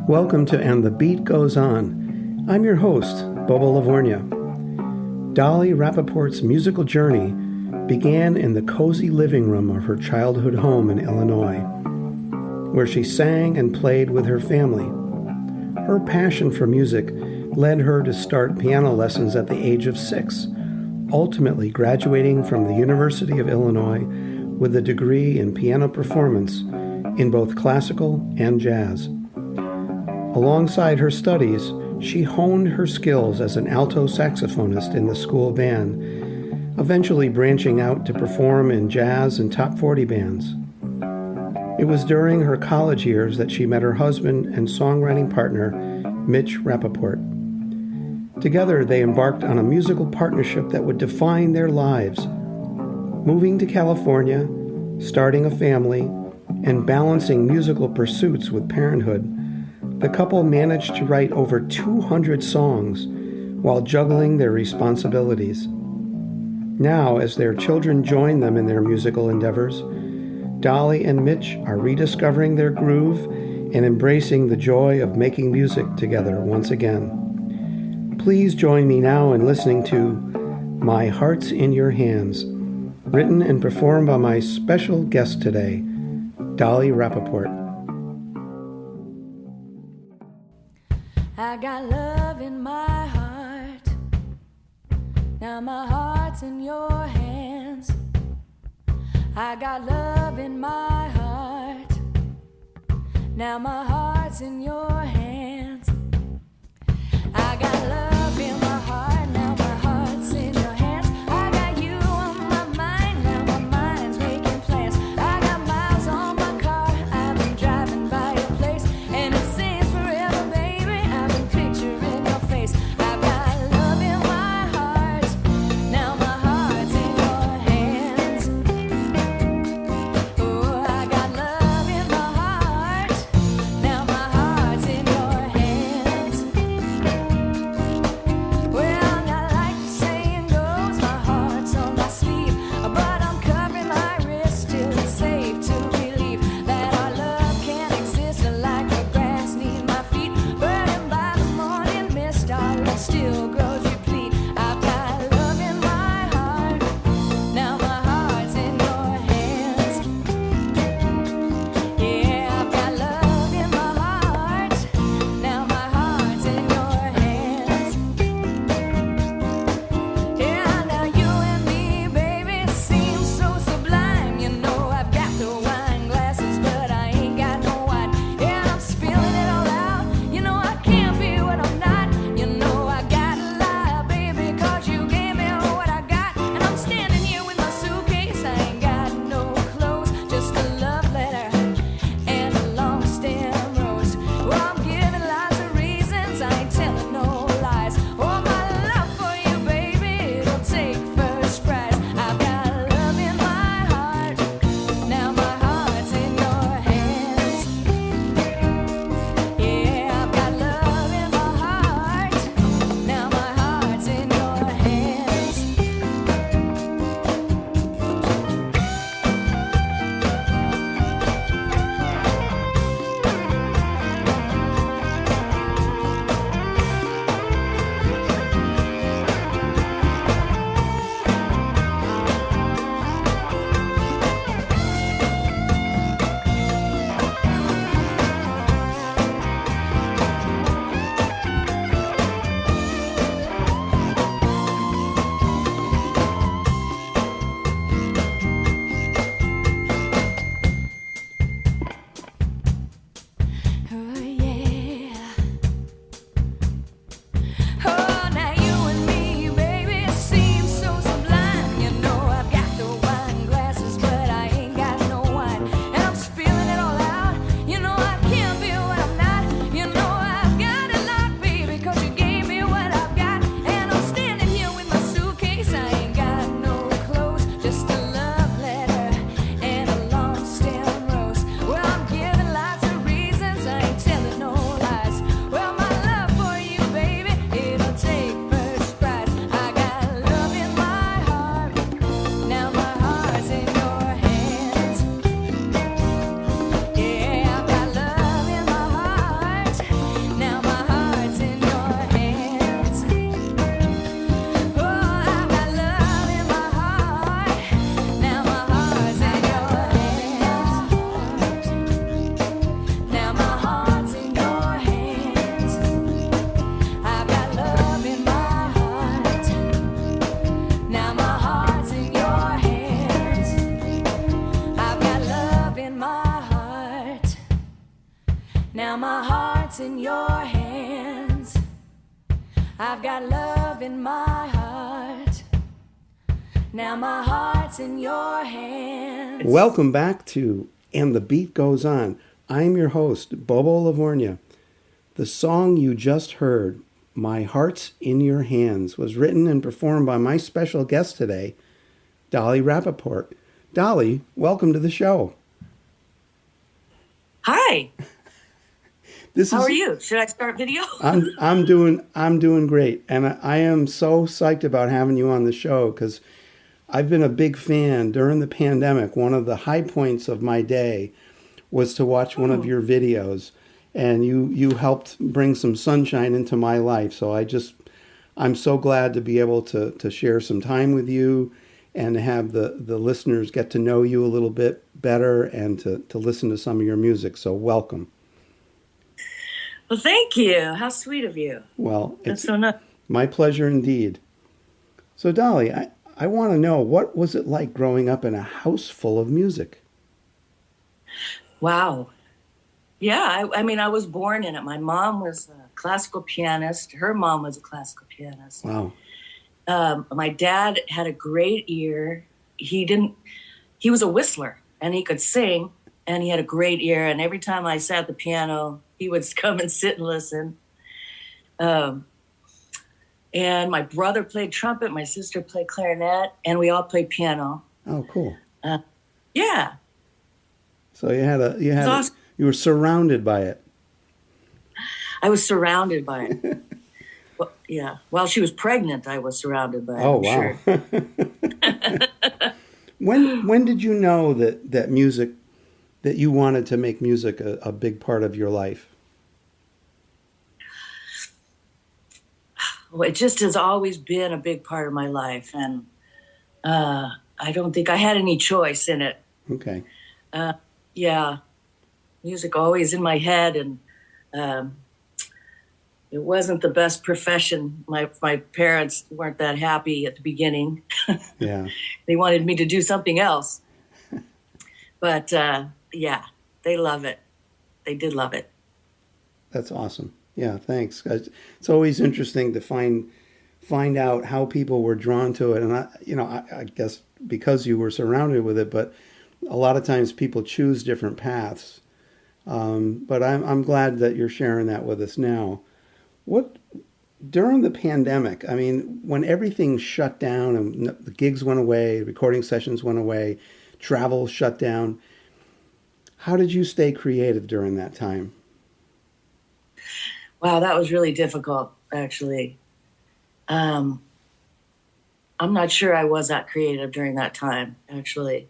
Welcome to And the Beat Goes On. I'm your host, Bobo Lavorgna. Dolly Rappaport's musical journey began in the cozy living room of her childhood home in Illinois, where she sang and played with her family. Her passion for music led her to start piano lessons at the age of 6, ultimately graduating from the University of Illinois with a degree in piano performance in both classical and jazz. Alongside her studies, she honed her skills as an alto saxophonist in the school band, eventually branching out to perform in jazz and top 40 bands. It was during her college years that she met her husband and songwriting partner, Mitch Rappaport. Together, they embarked on a musical partnership that would define their lives. Moving to California, starting a family, and balancing musical pursuits with parenthood, the couple managed to write over 200 songs while juggling their responsibilities. Now, as their children join them in their musical endeavors, Dolly and Mitch are rediscovering their groove and embracing the joy of making music together once again. Please join me now in listening to My Heart's in Your Hands, written and performed by my special guest today, Dolly Rappaport. I got love in my heart. Now my heart's in your hands. I got love in my heart. Now my heart's in your hands. I got love in my heart. Now my heart's in your hands. I got you on my mind. Now my mind's making plans. I got miles on my car. I've been driving by your place, and it seems forever, baby. I've been picturing your face. I've got love in my heart. Now my heart's in your hands. Oh, I got love in my heart. Now my heart's in your hands. Now my heart's in your hands. I've got love in my heart. Now my heart's in your hands. Welcome back to And the Beat Goes On. I'm your host, Bobo Lavorgna. The song you just heard, My Heart's in Your Hands, was written and performed by my special guest today, Dolly Rappaport. Dolly, welcome to the show. Hi. How are you? Should I start video? I'm doing great, and I am so psyched about having you on the show because I've been a big fan during the pandemic. One of the high points of my day was to watch one of your videos, and you helped bring some sunshine into my life. So I'm so glad to be able to share some time with you and to have the listeners get to know you a little bit better and to listen to some of your music. So welcome. Well, thank you. How sweet of you. Well, That's so nice. My pleasure indeed. So Dolly, I want to know, what was it like growing up in a house full of music? Wow. Yeah, I mean, I was born in it. My mom was a classical pianist. Her mom was a classical pianist. Wow. My dad had a great ear. He was a whistler, and he could sing, and he had a great ear. And every time I sat at the piano, he would come and sit and listen. And my brother played trumpet, my sister played clarinet, and we all played piano. Oh, cool. Yeah. So Awesome. You were surrounded by it. I was surrounded by it. Well, yeah. While she was pregnant, I was surrounded by it. Oh, I'm wow. Sure. When did you know that you wanted to make music a big part of your life? Well, it just has always been a big part of my life, and I don't think I had any choice in it. Okay. Yeah, music always in my head, and it wasn't the best profession. My parents weren't that happy at the beginning. Yeah. They wanted me to do something else. But yeah, they love it. They did love it. That's awesome. Yeah, thanks. It's always interesting to find out how people were drawn to it, and I guess because you were surrounded with it, but a lot of times people choose different paths. But I'm glad that you're sharing that with us now. What during the pandemic? I mean, when everything shut down and the gigs went away, recording sessions went away, travel shut down. How did you stay creative during that time? Wow, that was really difficult, actually. I'm not sure I was that creative during that time, actually.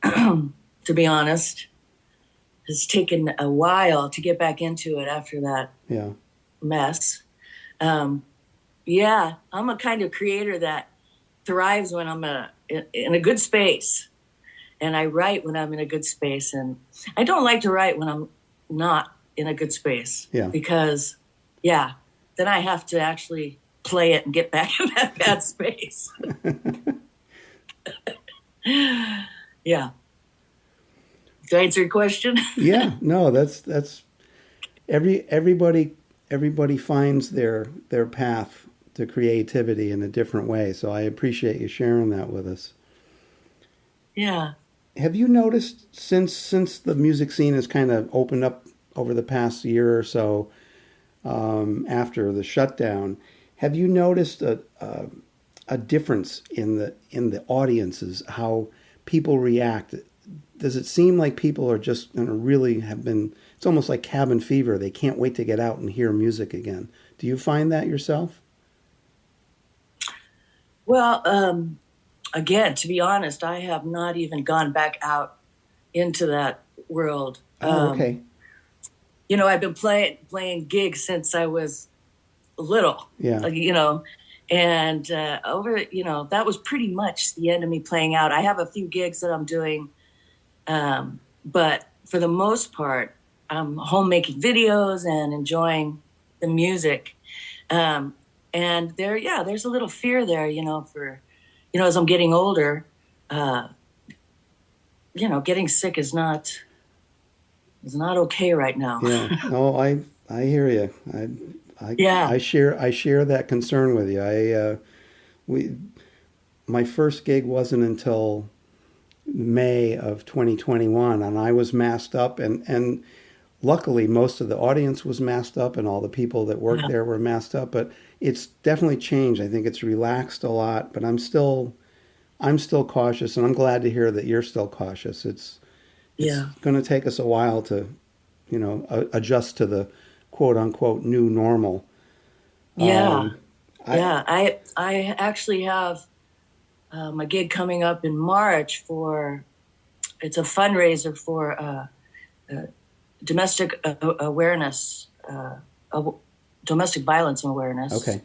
To be honest, it's taken a while to get back into it after that mess. Yeah, I'm a kind of creator that thrives when I'm in a good space. And I write when I'm in a good space. And I don't like to write when I'm not in a good space. Yeah. Because, then I have to actually play it and get back in that bad space. Yeah. Did I answer your question? Yeah. No, that's everybody finds their path to creativity in a different way. So I appreciate you sharing that with us. Yeah. Have you noticed since the music scene has kind of opened up over the past year or so, after the shutdown, have you noticed a difference in the audiences, how people react? Does it seem like people are just really have been? It's almost like cabin fever. They can't wait to get out and hear music again. Do you find that yourself? Well, again, to be honest, I have not even gone back out into that world. Oh, okay. I've been playing gigs since I was little. Yeah. And that was pretty much the end of me playing out. I have a few gigs that I'm doing, but for the most part, I'm home making videos and enjoying the music. And there's a little fear there, for, as I'm getting older, getting sick is not is not okay right now. Yeah. Oh, I hear you. Yeah. I share that concern with you. We my first gig wasn't until May of 2021, and I was masked up, and luckily most of the audience was masked up, and all the people that worked Yeah. there were masked up. But it's definitely changed. I think it's relaxed a lot, but I'm still cautious, and I'm glad to hear that you're still cautious. It's Yeah. going to take us a while to, adjust to the quote unquote new normal. Yeah. I Yeah. I actually have a gig coming up in March for, it's a fundraiser for domestic awareness, domestic violence awareness. Okay.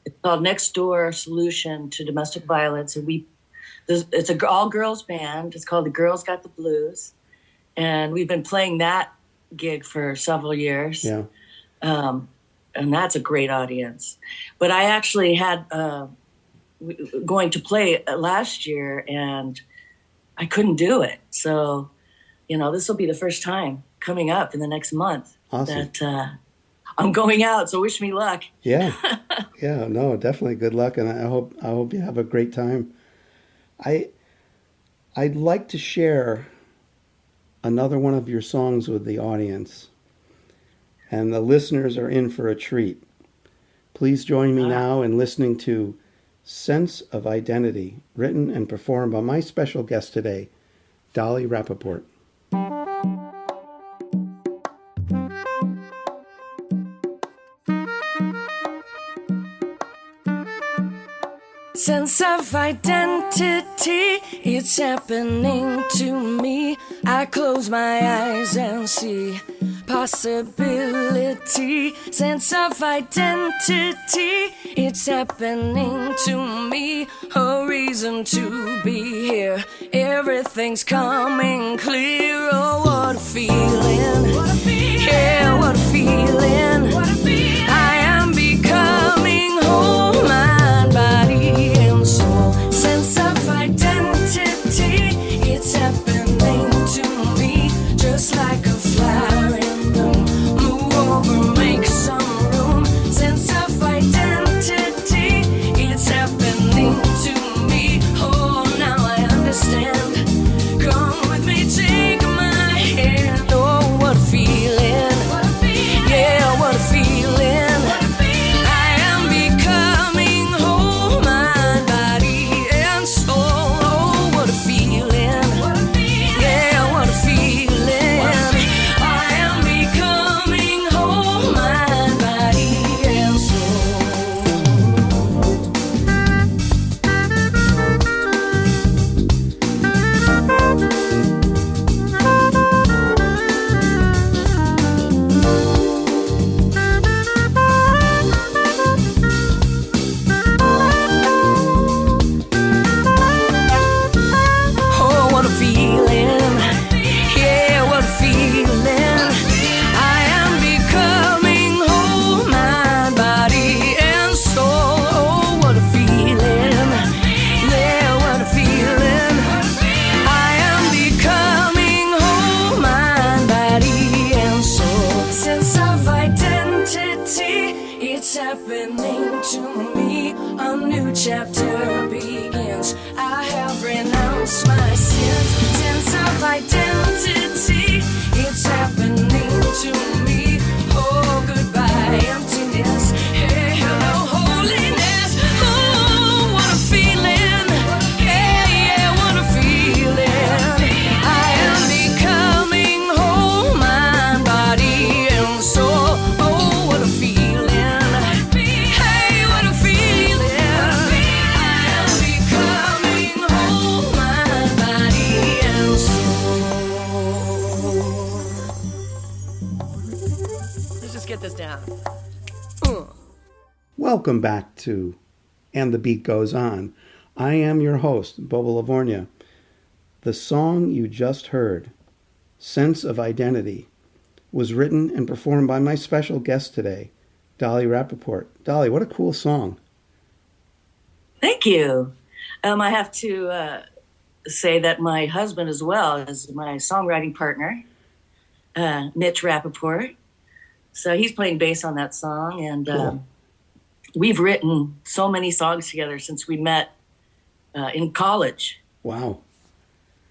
It's called Next Door Solution to Domestic Violence, and it's a all girls band. It's called The Girls Got the Blues, and we've been playing that gig for several years. Yeah. And that's a great audience. But I actually had going to play last year, and I couldn't do it. So, this will be the first time coming up in the next month Awesome. that I'm going out. So wish me luck. Yeah. Yeah. No, definitely good luck, and I hope you have a great time. I I'd like to share another one of your songs with the audience, and the listeners are in for a treat. Please join me now in listening to Sense of Identity, written and performed by my special guest today, Dolly Rappaport. Sense of identity, it's happening to me. I close my eyes and see possibility. Sense of identity, it's happening to me. A reason to be here. Everything's coming clear. Oh, what a feeling. What a feeling. Yeah, what a feeling. What a feeling. I am becoming whole, mind, body, and soul. Sense of identity, it's happening to me. Just like a flower in bloom. Move over, make some room. Sense of identity, it's happening to me. Oh, now I understand. Come with me, take my hand. Oh, what a feeling. What a feeling. Yeah, what a feeling. What a feeling. I am becoming whole, mind, body, and soul. Oh, what a feeling. What a feeling. Yeah, what a feeling. What a feeling. I am becoming whole, mind, body, and soul. Oh, what a feeling. Yeah, what a feeling. I am becoming whole, mind, body, and soul. Oh, what a feeling. Yeah, what a feeling. I am becoming whole, mind, body, and soul. Sense of identity, it's happening to me. A new chapter begins. I have renounced my sins. Sense of identity, it's happening to me. Oh, goodbye, emptiness. Hey, hello, holiness. Oh, what a feeling. Yeah, yeah, what a feeling. I am becoming whole, mind, body, and soul. Oh, what a feeling. Hey, what a feeling. I am becoming whole, mind, body, and soul. Let's just get this down. Welcome back to And the Beat Goes On. I am your host, Bobo Lavorgna. The song you just heard, Sense of Identity, was written and performed by my special guest today, Dolly Rappaport. Dolly, what a cool song. Thank you. I have to say that my husband as well is my songwriting partner. Mitch Rappaport. So he's playing bass on that song. And Cool. we've written so many songs together since we met in college. Wow.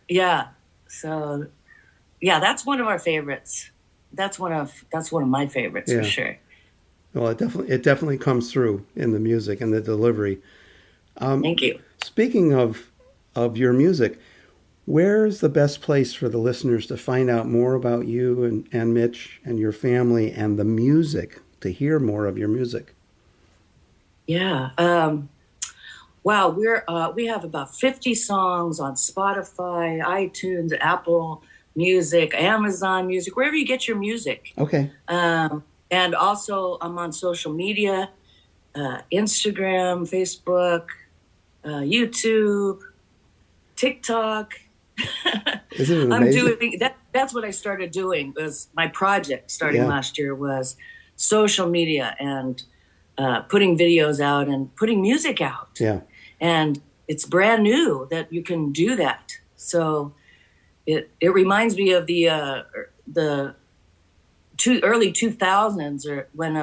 Yeah. So, yeah, that's one of our favorites. That's one of my favorites Yeah. for sure. Well, it definitely comes through in the music and the delivery. Thank you. Speaking of your music, where's the best place for the listeners to find out more about you and Mitch and your family and the music, to hear more of your music? Yeah. Wow, we have about 50 songs on Spotify, iTunes, Apple Music, Amazon Music, wherever you get your music. Okay. And also, I'm on social media, Instagram, Facebook, YouTube, TikTok. Isn't it amazing? I'm doing that. That's what I started doing. Was my project starting last year was social media and putting videos out and putting music out. Yeah. And it's brand new that you can do that. So it reminds me of the early 2000s, or when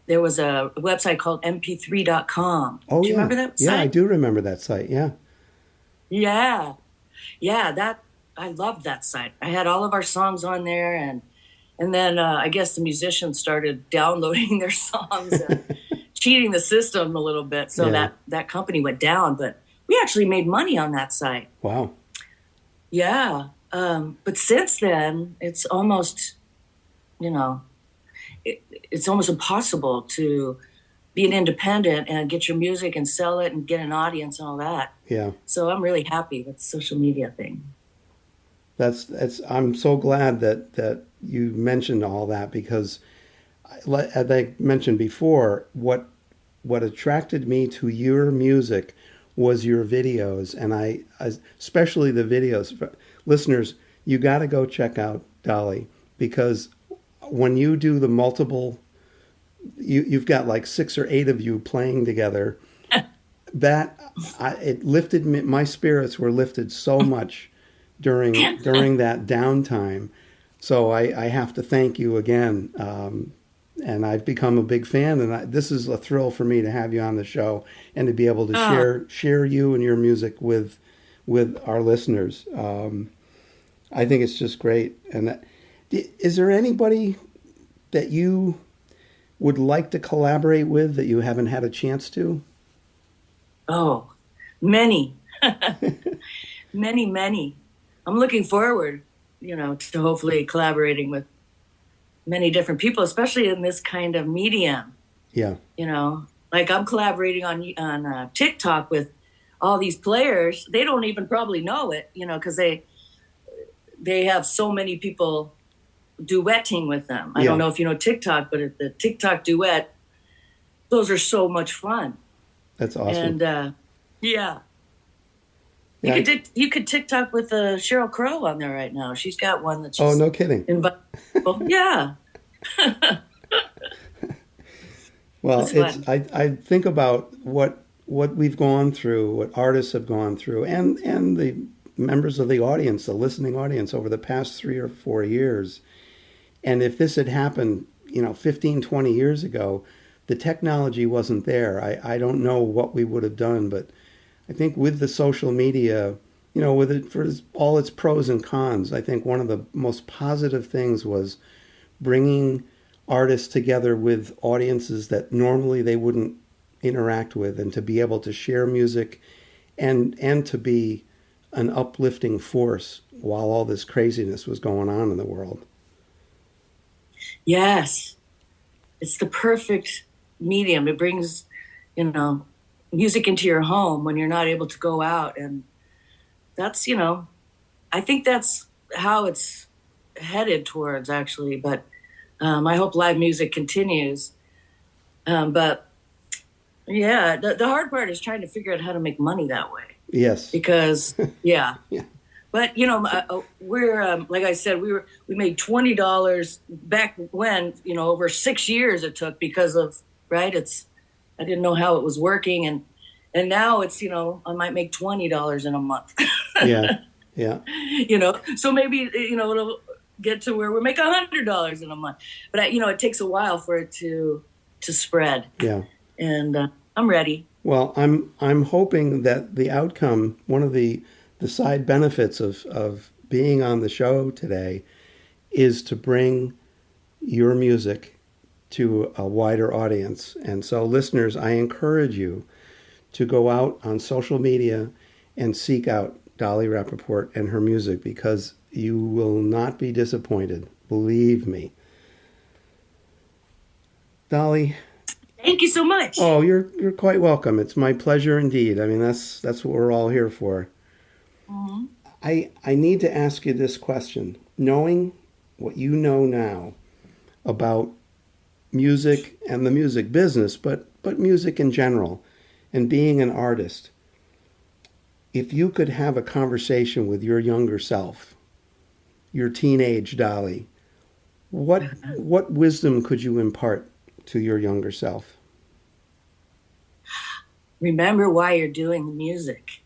there was a website called mp3.com. Oh, do you yeah. remember that site? Yeah, I do remember that site. Yeah. Yeah, that I loved that site. I had all of our songs on there, and then I guess the musicians started downloading their songs and cheating the system a little bit, so that company went down. But we actually made money on that site. Wow. Yeah, but since then, it's almost, it's almost impossible to be an independent and get your music and sell it and get an audience and all that. Yeah. So I'm really happy with the social media thing. I'm so glad that you mentioned all that, because as I mentioned before, what attracted me to your music was your videos, and I especially the videos. Listeners, you got to go check out Dolly, because when you do the multiple, you've got like 6 or 8 of you playing together. It lifted me. My spirits were lifted so much during that downtime. So I have to thank you again. And I've become a big fan, and this is a thrill for me to have you on the show and to be able to share you and your music with our listeners. I think it's just great. And is there anybody that you would like to collaborate with that you haven't had a chance to? Oh, many, many. I'm looking forward, to hopefully collaborating with many different people, especially in this kind of medium. Yeah. Like I'm collaborating on TikTok with all these players. They don't even probably know it, because they have so many people duetting with them. I don't know if you know TikTok, but at the TikTok duet, those are so much fun. That's awesome. And you could TikTok with Sheryl Crow on there right now. She's got one that's just no kidding. Yeah. Well, I think about what we've gone through, what artists have gone through, and the members of the audience, the listening audience, over the past 3 or 4 years. And if this had happened, 15, 20 years ago, the technology wasn't there. I don't know what we would have done, but I think with the social media, with it for all its pros and cons, I think one of the most positive things was bringing artists together with audiences that normally they wouldn't interact with, and to be able to share music and to be an uplifting force while all this craziness was going on in the world. Yes. It's the perfect medium. It brings, music into your home when you're not able to go out. And that's, I think that's how it's headed towards, actually. But I hope live music continues. But yeah, the hard part is trying to figure out how to make money that way. Yes. Because, yeah. Yeah. But, we're, like I said, we made $20 back when, over 6 years it took because of, right? I didn't know how it was working. And now it's, I might make $20 in a month. Yeah. Yeah. So maybe, it'll get to where we make $100 in a month. But it takes a while for it to spread. Yeah. And I'm ready. Well, I'm hoping that the outcome, one of the side benefits of being on the show today, is to bring your music to a wider audience. And so, listeners, I encourage you to go out on social media and seek out Dolly Rappaport and her music, because you will not be disappointed. Believe me. Dolly. Thank you so much. Oh, you're quite welcome. It's my pleasure indeed. I mean, that's what we're all here for. Mm-hmm. I need to ask you this question. Knowing what you know now about music and the music business, but music in general, and being an artist, if you could have a conversation with your younger self, your teenage Dolly, what wisdom could you impart to your younger self? Remember why you're doing the music.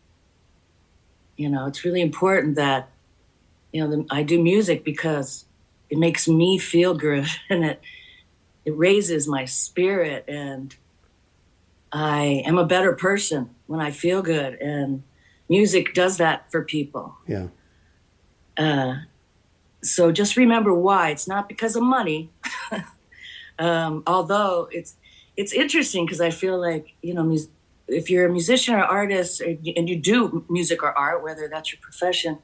It's really important that, I do music because it makes me feel good, and it raises my spirit, and I am a better person when I feel good, and music does that for people. Yeah. So just remember why. It's not because of money. Although it's interesting, because I feel like, if you're a musician or artist, and you do music or art, whether that's your profession,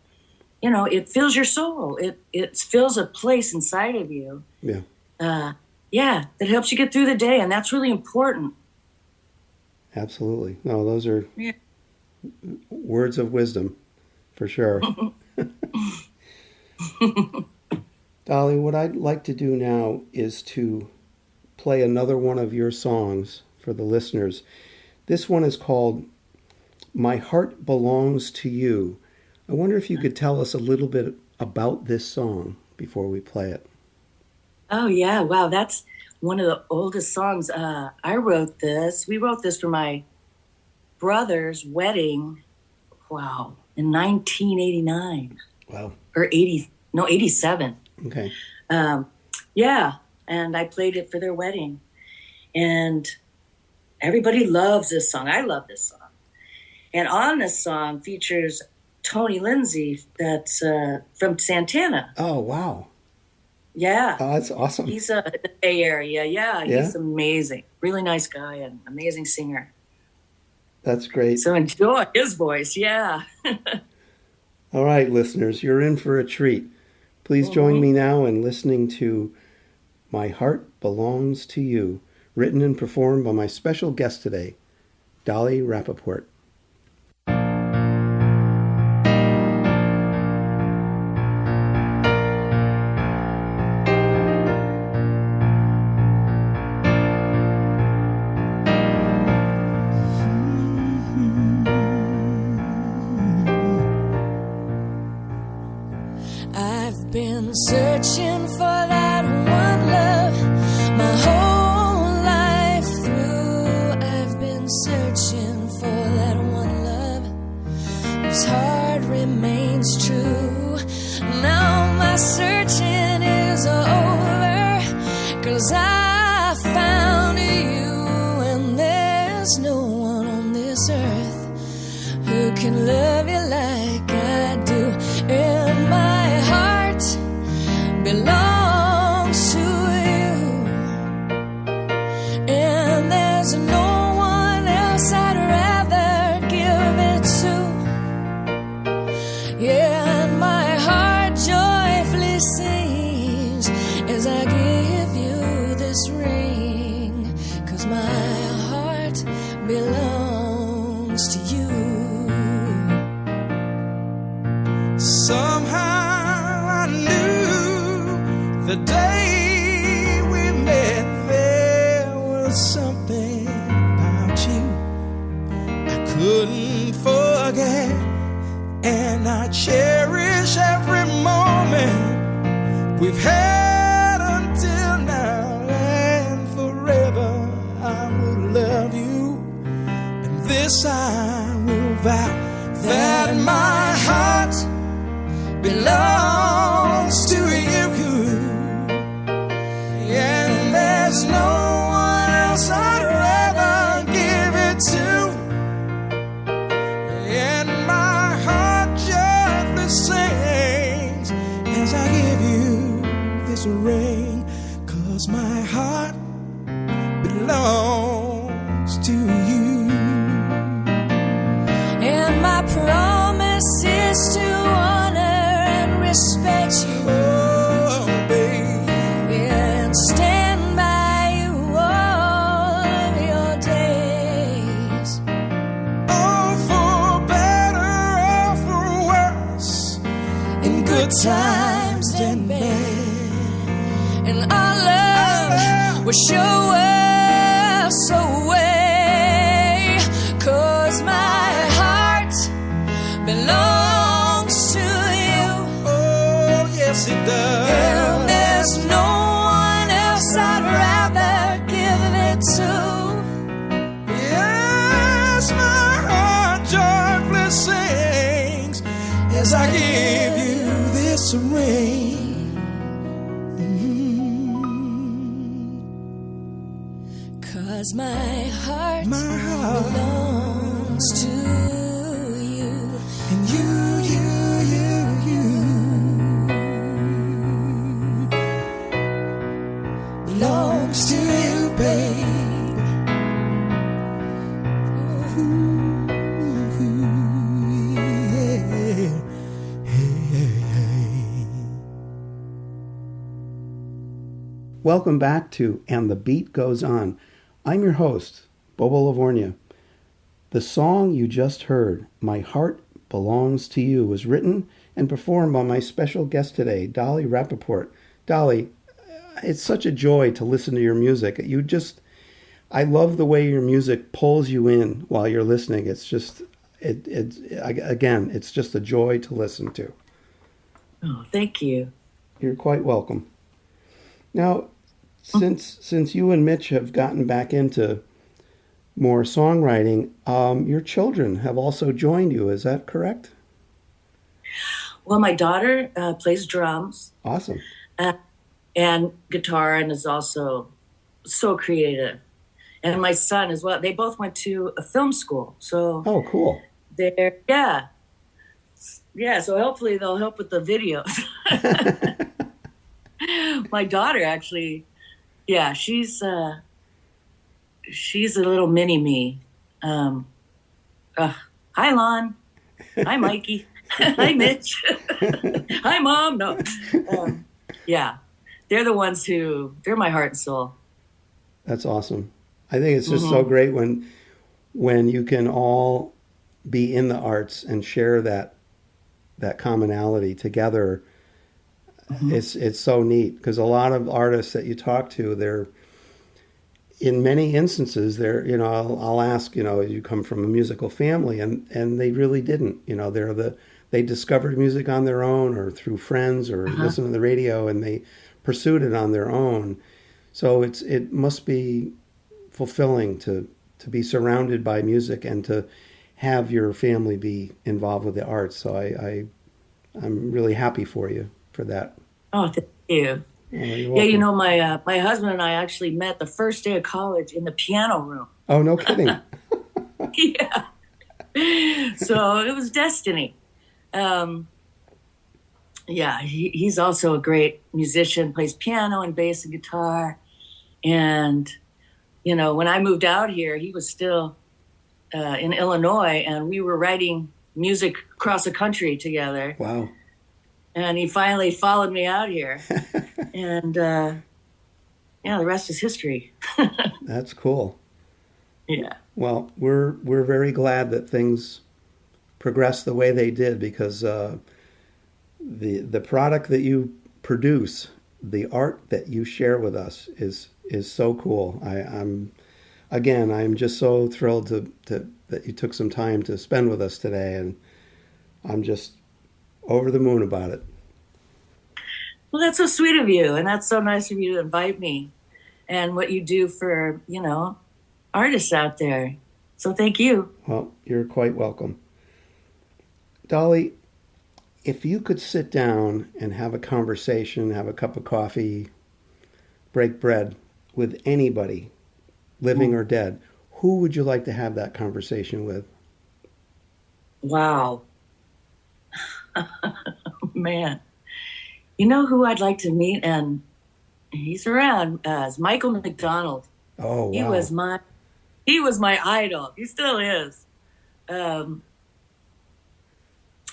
it fills your soul. It fills a place inside of you. Yeah. That helps you get through the day, and that's really important. Absolutely. No, those are words of wisdom, for sure. Dolly, what I'd like to do now is to play another one of your songs for the listeners. This one is called My Heart Belongs to You. I wonder if you could tell us a little bit about this song before we play it. Oh, yeah. Wow, that's one of the oldest songs. I wrote this. We wrote this for my brother's wedding. Wow. In 1989. Wow. Or 87. Okay. Yeah. And I played it for their wedding. And everybody loves this song. I love this song. And on this song features Tony Lindsay, that's from Santana. Oh, wow. Yeah. Oh, that's awesome. He's in the Bay Area. Yeah, he's amazing. Really nice guy and amazing singer. That's great. So enjoy his voice. Yeah. All right, listeners, you're in for a treat. Please join me now in listening to My Heart Belongs to You, written and performed by my special guest today, Dolly Rappaport. I've been searching for that one love my whole life through. I've been searching for that one love whose heart remains true. Now my searching is over, 'cause I found you, and there's no one on this earth who can love you like I do. And my heart belongs to you, and there's no one else I'd rather give it to. Yeah, and my heart joyfully sings as I give you this ring, 'cause my heart belongs to you. Somehow I knew the day we met there was something about you I couldn't forget, and I cherish every moment we've had until now, and forever I will love you, and this I will vow, that my heart belongs to you. there's no one else I'd rather give it to. And my heart gently sings as I give you this ring, 'cause my heart belongs to you. And my promise is to honor and respect you. Oh, babe. And stand by you all of your days. Oh, for better or for worse, in good times and bad. And our love will show us a way. 'Cause my heart belongs to you. Oh, yes, it does. And there's no one else I'd rather give it to. Yes, my heart joyfully sings as I give you this ring. 'Cause my heart heart belongs to you. and you belongs to you, babe. Welcome back to And the Beat Goes On. I'm your host, Bobo Lavorgna. The song you just heard, My Heart Belongs to You, was written and performed by my special guest today, Dolly Rappaport. Dolly, it's such a joy to listen to your music. I love the way your music pulls you in while you're listening. It's just, it's just a joy to listen to. Oh, thank you. You're quite welcome. Now, since you and Mitch have gotten back into more songwriting, your children have also joined you. Is that correct? Well, my daughter plays drums. Awesome. And guitar, and is also so creative. And my son as well. They both went to a film school. So oh, cool. Yeah. So hopefully they'll help with the videos. My daughter actually, yeah, she's a little mini me. Hi, Lon. Hi, Mikey. Hi, Mitch. Hi, Mom. No. Yeah, they're the ones they're my heart and soul. That's awesome. I think it's just so great when you can all be in the arts and share that commonality together. It's so neat, because a lot of artists that you talk to, they're, in many instances, they're, I'll ask, you come from a musical family, and they really didn't, they discovered music on their own or through friends or listened to the radio, and they pursued it on their own. So it must be fulfilling to be surrounded by music and to have your family be involved with the arts. So I'm really happy for you for that. Oh, thank you. Yeah, my husband and I actually met the first day of college in the piano room. Oh, no kidding. Yeah. So it was destiny. Yeah, he's also a great musician, plays piano and bass and guitar. And, when I moved out here, he was still in Illinois, and we were writing music across the country together. Wow. And he finally followed me out here. And, the rest is history. That's cool. Yeah. Well, we're very glad that things progressed the way they did, because the product that you produce, the art that you share with us is so cool. I'm just so thrilled that you took some time to spend with us today, and I'm just over the moon about it. Well, that's so sweet of you, and that's so nice of you to invite me, and what you do for, artists out there. So thank you. Well, you're quite welcome. Dolly, if you could sit down and have a conversation, have a cup of coffee, break bread with anybody, living or dead, who would you like to have that conversation with? Wow. Man. You know who I'd like to meet, and he's around, is Michael McDonald. Oh, wow. He was my idol. He still is.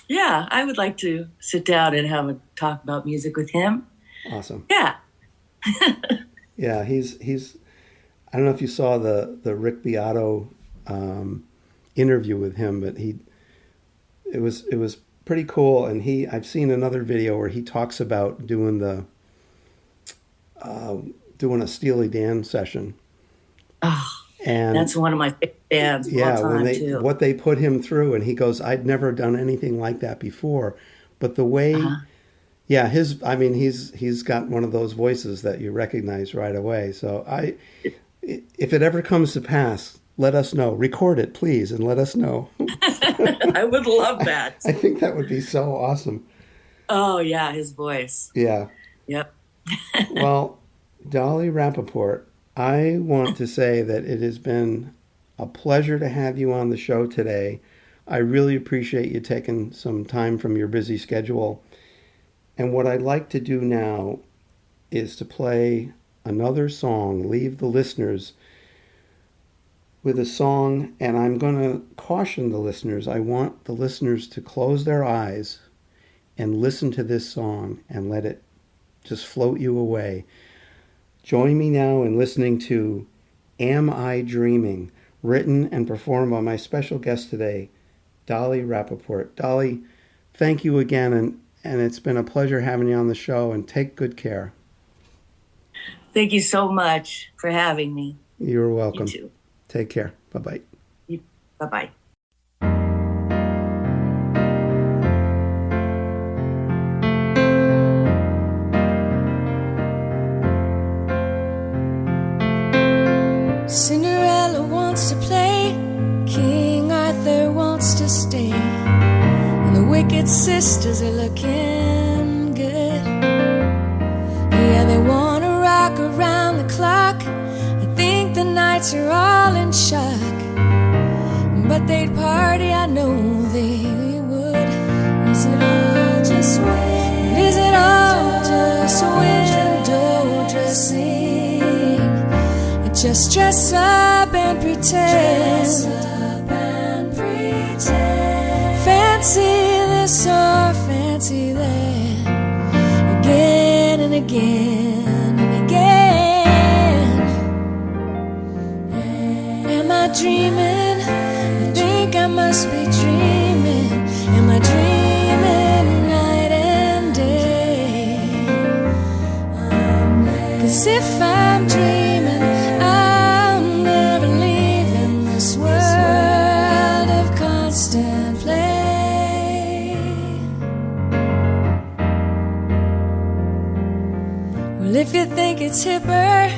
Yeah, I would like to sit down and have a talk about music with him. Awesome. Yeah. Yeah, he's I don't know if you saw the Rick Beato interview with him, but it was pretty cool. And I've seen another video where he talks about doing a Steely Dan session. Oh, and that's one of my favorite bands of all time, too. What they put him through, and he goes, I'd never done anything like that before. But the way, he's got one of those voices that you recognize right away. So if it ever comes to pass, let us know. Record it, please, and let us know. I would love that. I think that would be so awesome. Oh, yeah, his voice. Yeah. Yep. Well, Dolly Rappaport, I want to say that it has been a pleasure to have you on the show today. I really appreciate you taking some time from your busy schedule. And what I'd like to do now is to play another song, leave the listeners with a song, and I'm going to caution the listeners. I want the listeners to close their eyes and listen to this song and let it just float you away. Join me now in listening to Am I Dreaming, written and performed by my special guest today, Dolly Rappaport. Dolly, thank you again, and it's been a pleasure having you on the show, and take good care. Thank you so much for having me. You're welcome. You too. Take care. Bye-bye. Bye-bye. Cinderella wants to play, King Arthur wants to stay, and the wicked sisters are looking good. Yeah, they want to rock around the clock. I think the knights are all in shock, but they'd party, I know they would. Is it all just wind? Is it all just window dressing? Just dress up and pretend. Fancy this or fancy that, again and again and again. Am I dreaming? I think I must be dreaming. Am I dreaming night and day? 'Cause if I'm dreaming, I'm never leaving this world of constant play. Well, if you think it's hipper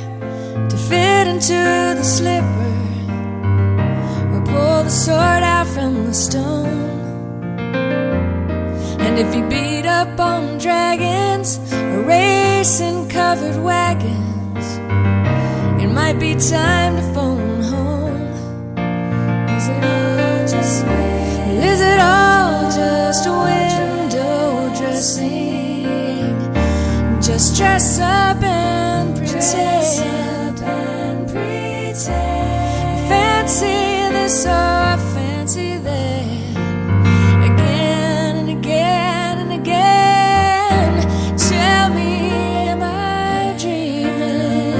to fit into the slipper, or pull the sword out from the stone, and if you beat up on dragons or race in covered wagons, it might be time to phone home. Is it all just wind? Is it all just window dressing? Just dress up and pretend. Fancy this or fancy that, again and again and again. Tell me, am I dreaming?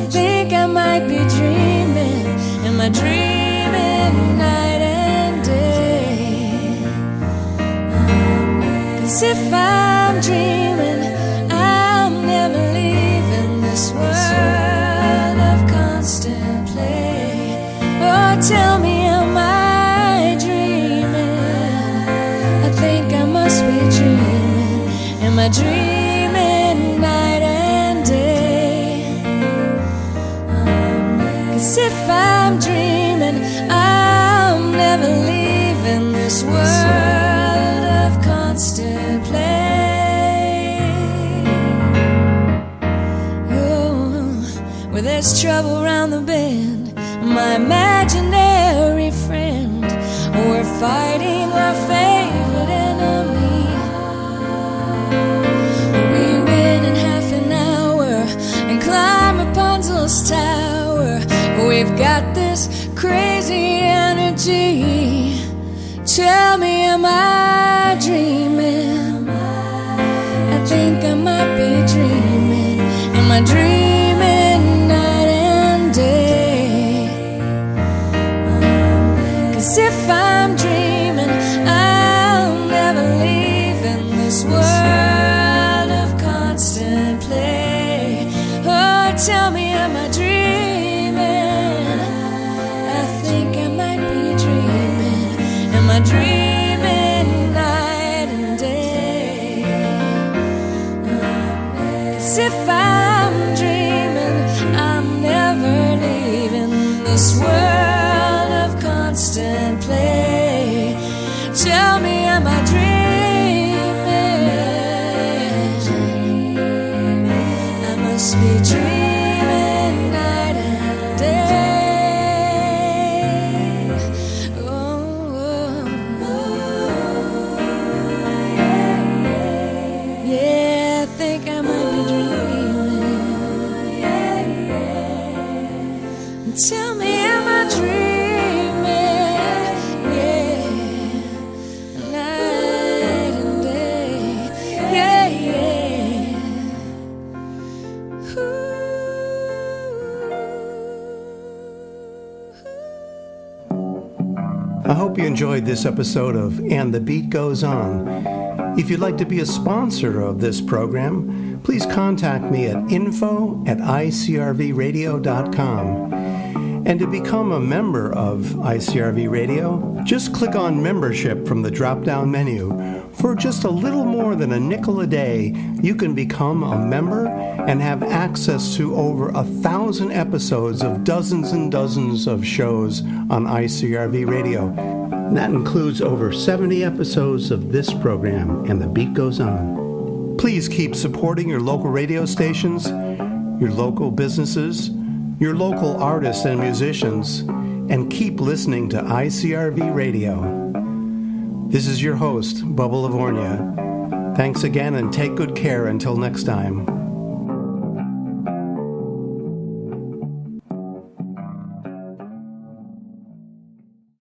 I think I might be dreaming. Am I dreaming night and day? 'Cause if I'm dreaming, I'm never leaving this world of constant play. Oh, tell me, am I dreaming? I think I must be dreaming. Am I dreaming night and day? 'Cause if I'm dreaming, I'm never leaving this world of constant play. Oh. where there's trouble around the bend. My imaginary friend, we're fighting our favorite enemy. We win in half an hour and climb Rapunzel's tower. We've got this crazy energy. Tell me, am I dreaming? I think I might be dreaming. Am I dreaming night and day? 'Cause if I'm dreaming, I'll never leave in this world of constant play. Oh, tell me, am I dreaming? I think I might be dreaming. Am I dreaming night and day? 'Cause if I'm dreaming, I'm never leaving this world of constant play. Tell me, am I dreaming? I must be dreaming night and day. Yeah, I think I might be dreaming. Tell me, am I dreaming? Yeah, night and day. Yeah, yeah. I hope you enjoyed this episode of And the Beat Goes On. If you'd like to be a sponsor of this program, please contact me at info@icrvradio.com. And to become a member of ICRV Radio, just click on Membership from the drop-down menu. For just a little more than a nickel a day, you can become a member and have access to over 1,000 episodes of dozens and dozens of shows on ICRV Radio. And that includes over 70 episodes of this program, And the Beat Goes On. Please keep supporting your local radio stations, your local businesses, your local artists and musicians, and keep listening to ICRV Radio. This is your host, Bobo Lavorgna. Thanks again and take good care until next time.